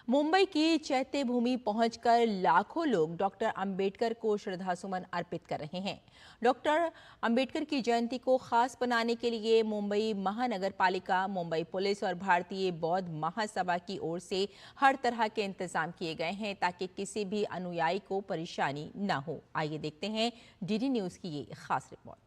मुंबई की चैत्य भूमि पहुंचकर लाखों लोग डॉक्टर अंबेडकर को श्रद्धासुमन अर्पित कर रहे हैं। डॉक्टर अंबेडकर की जयंती को खास बनाने के लिए मुंबई महानगर पालिका, मुंबई पुलिस और भारतीय बौद्ध महासभा की ओर से हर तरह के इंतजाम किए गए हैं ताकि किसी भी अनुयायी को परेशानी न हो। आइए देखते हैं डीडी न्यूज की ये खास रिपोर्ट।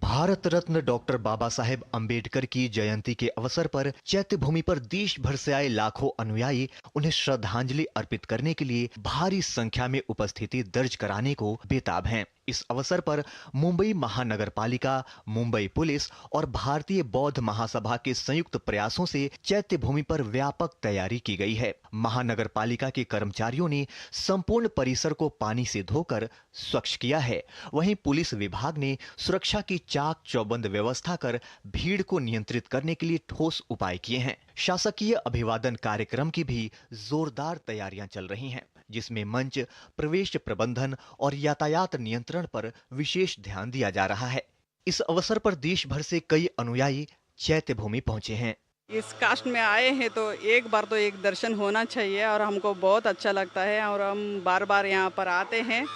भारत रत्न डॉक्टर बाबा साहेब अंबेडकर की जयंती के अवसर पर चैत्य भूमि पर देश भर से आए लाखों अनुयायी उन्हें श्रद्धांजलि अर्पित करने के लिए भारी संख्या में उपस्थिति दर्ज कराने को बेताब हैं। इस अवसर पर मुंबई महानगर पालिका, मुंबई पुलिस और भारतीय बौद्ध महासभा के संयुक्त प्रयासों से चैत्य भूमि पर व्यापक तैयारी की गई है। महानगर पालिका के कर्मचारियों ने संपूर्ण परिसर को पानी से धोकर स्वच्छ किया है। वहीं पुलिस विभाग ने सुरक्षा की चाक चौबंद व्यवस्था कर भीड़ को नियंत्रित करने के लिए ठोस उपाय किए हैं। शासकीय अभिवादन कार्यक्रम की भी जोरदार तैयारियां चल रही हैं, जिसमें मंच, प्रवेश प्रबंधन और यातायात नियंत्रण पर विशेष ध्यान दिया जा रहा है। इस अवसर पर देश भर से कई अनुयायी चैत्य भूमि पहुंचे हैं। इस कास्ट में आए हैं तो एक बार तो एक दर्शन होना चाहिए और हमको बहुत अच्छा लगता है और हम बार बार यहाँ पर आते हैं,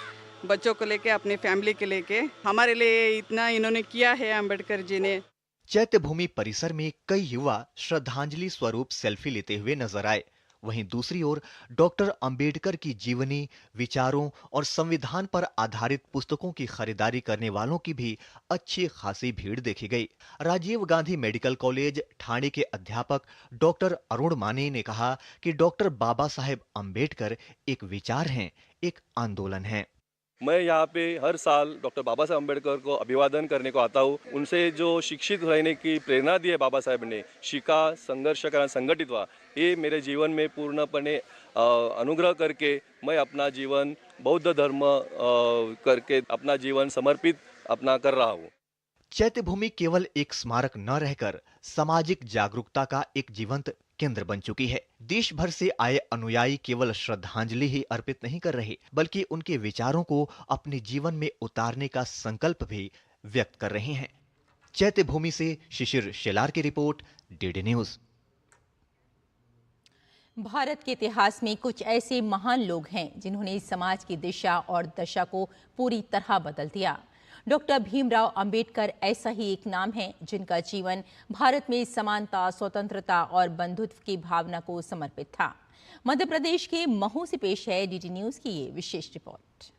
बच्चों को लेके, अपनी फैमिली के लेके। हमारे लिए इतना इन्होंने किया है अम्बेडकर जी ने। चैत्य भूमि परिसर में कई युवा श्रद्धांजलि स्वरूप सेल्फी लेते हुए नजर आए। वहीं दूसरी ओर डॉक्टर अंबेडकर की जीवनी, विचारों और संविधान पर आधारित पुस्तकों की खरीदारी करने वालों की भी अच्छी खासी भीड़ देखी गई। राजीव गांधी मेडिकल कॉलेज ठाणे के अध्यापक डॉक्टर अरुण माने ने कहा कि डॉक्टर बाबा साहेब अंबेडकर एक विचार हैं, एक आंदोलन है। मैं यहाँ पे हर साल डॉक्टर बाबा साहेब अम्बेडकर को अभिवादन करने को आता हूँ। उनसे जो शिक्षित रहने की प्रेरणा दी है बाबा साहेब ने, शिका, संघर्ष करा, संगठित हुआ, ये मेरे जीवन में पूर्णपणे अनुग्रह करके मैं अपना जीवन बौद्ध धर्म करके अपना जीवन समर्पित अपना कर रहा हूँ। चैत्य भूमि केवल एक स्मारक न रहकर सामाजिक जागरूकता का एक जीवंत केंद्र बन चुकी है। देश भर से आए अनुयायी केवल श्रद्धांजलि ही अर्पित नहीं कर रहे, बल्कि उनके विचारों को अपने जीवन में उतारने का संकल्प भी व्यक्त कर रहे हैं। चैत्य भूमि से शिशिर शेलार की रिपोर्ट, डीडी न्यूज। भारत के इतिहास में कुछ ऐसे महान लोग हैं जिन्होंने समाज की दिशा और दशा को पूरी तरह बदल दिया। डॉक्टर भीमराव अंबेडकर ऐसा ही एक नाम है जिनका जीवन भारत में समानता, स्वतंत्रता और बंधुत्व की भावना को समर्पित था। मध्य प्रदेश के महू से पेश है डीडी न्यूज की ये विशेष रिपोर्ट।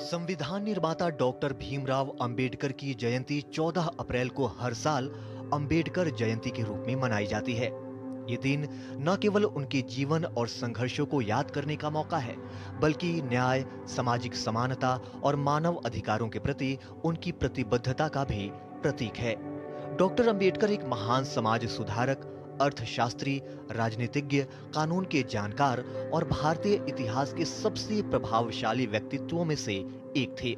संविधान निर्माता डॉक्टर भीमराव अंबेडकर की जयंती 14 अप्रैल को हर साल अंबेडकर जयंती के रूप में मनाई जाती है। ये दिन न केवल उनके जीवन और संघर्षों को याद करने का मौका है, बल्कि न्याय, सामाजिक समानता और मानव अधिकारों के प्रति उनकी प्रतिबद्धता का भी प्रतीक है। डॉक्टर अंबेडकर एक महान समाज सुधारक, अर्थशास्त्री, राजनीतिज्ञ, कानून के जानकार और भारतीय इतिहास के सबसे प्रभावशाली व्यक्तित्वों में से एक थे।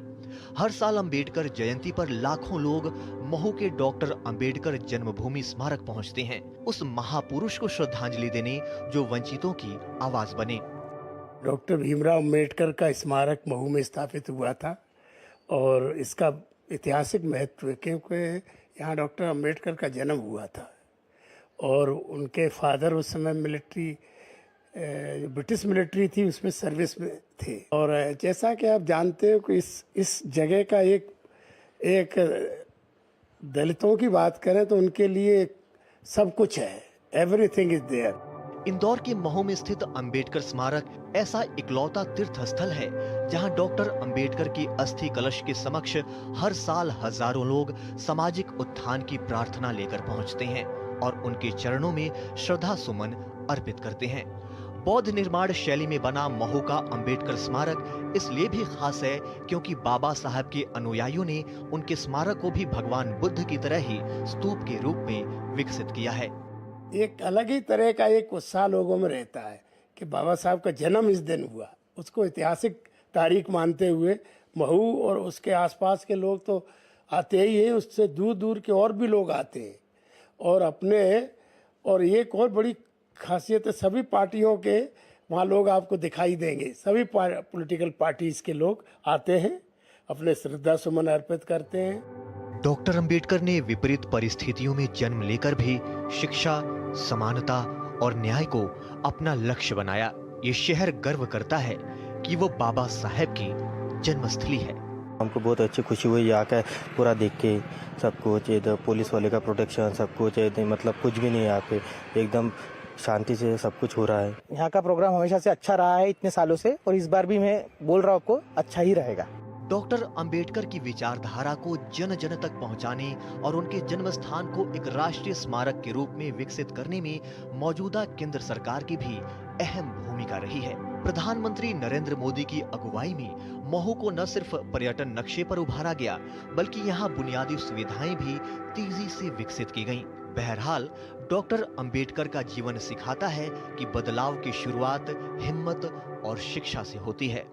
हर साल अंबेडकर जयंती पर लाखों लोग महू के डॉक्टर अंबेडकर जन्मभूमि स्मारक पहुंचते हैं, उस महापुरुष को श्रद्धांजलि देने जो वंचितों की आवाज बने। डॉक्टर भीमराव अंबेडकर का स्मारक महू में स्थापित हुआ था और इसका ऐतिहासिक महत्व, क्योंकि यहाँ डॉक्टर अंबेडकर का जन्म हुआ था और उनके फादर उस समय मिलिट्री, ब्रिटिश मिलिट्री थी, उसमें सर्विस में थे। और जैसा कि आप जानते हो कि इस जगह का एक दलितों की बात करें तो उनके लिए सब कुछ है, एवरीथिंग इज देयर। इंदौर के महू में स्थित अंबेडकर स्मारक ऐसा इकलौता तीर्थ स्थल है जहां डॉक्टर अंबेडकर की अस्थि कलश के समक्ष हर साल हजारों लोग सामाजिक उत्थान की प्रार्थना लेकर पहुंचते हैं और उनके चरणों में श्रद्धा सुमन अर्पित करते हैं। बौद्ध निर्माण शैली में बना महू का अंबेडकर स्मारक इसलिए भी खास है क्योंकि बाबा साहब के अनुयायियों ने उनके स्मारक को भी भगवान बुद्ध की तरह ही स्तूप के रूप में विकसित किया है। एक अलग ही तरह का एक उत्साह लोगों में रहता है कि बाबा साहब का जन्म इस दिन हुआ, उसको ऐतिहासिक तारीख मानते हुए महू और उसके आसपास के लोग तो आते ही हैं, उससे दूर दूर के और भी लोग आते हैं और और एक और बड़ी खासियत है, सभी पार्टियों के वहाँ लोग आपको दिखाई देंगे। सभी पॉलिटिकल पार्टीज के लोग आते हैं, अपने श्रद्धा सुमन अर्पित करते हैं। डॉक्टर अंबेडकर ने विपरीत परिस्थितियों में जन्म लेकर भी शिक्षा, समानता और न्याय को अपना लक्ष्य बनाया। ये शहर गर्व करता है कि वो बाबा साहेब की जन्मस्थली है। हमको बहुत अच्छी खुशी हुई यहाँ का पूरा देख के, सब कुछ इधर पुलिस वाले का प्रोटेक्शन, सब कुछ मतलब कुछ भी नहीं, यहाँ पे एकदम शांति से सब कुछ हो रहा है। यहाँ का प्रोग्राम हमेशा से अच्छा रहा है इतने सालों से, और इस बार भी मैं बोल रहा हूँ आपको अच्छा ही रहेगा। डॉक्टर अंबेडकर की विचारधारा को जन जन तक पहुंचाने और उनके जन्म स्थान को एक राष्ट्रीय स्मारक के रूप में विकसित करने में मौजूदा केंद्र सरकार की भी अहम भूमिका रही है। प्रधानमंत्री नरेंद्र मोदी की अगुवाई में महू को न सिर्फ पर्यटन नक्शे पर उभारा गया, बल्कि यहाँ बुनियादी सुविधाएं भी तेजी से विकसित की गईं। बहरहाल डॉक्टर अंबेडकर का जीवन सिखाता है कि बदलाव की शुरुआत हिम्मत और शिक्षा से होती है।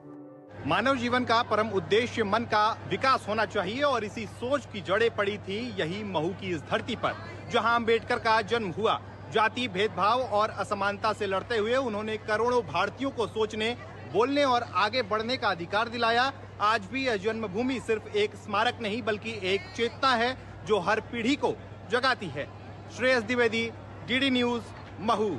मानव जीवन का परम उद्देश्य मन का विकास होना चाहिए, और इसी सोच की जड़ें पड़ी थी यही महू की इस धरती पर, जहां अंबेडकर का जन्म हुआ। जाति भेदभाव और असमानता से लड़ते हुए उन्होंने करोड़ों भारतीयों को सोचने, बोलने और आगे बढ़ने का अधिकार दिलाया। आज भी यह जन्मभूमि सिर्फ एक स्मारक नहीं, बल्कि एक चेतना है जो हर पीढ़ी को जगाती है। Shreyas Dwivedi, DD news, Mhow.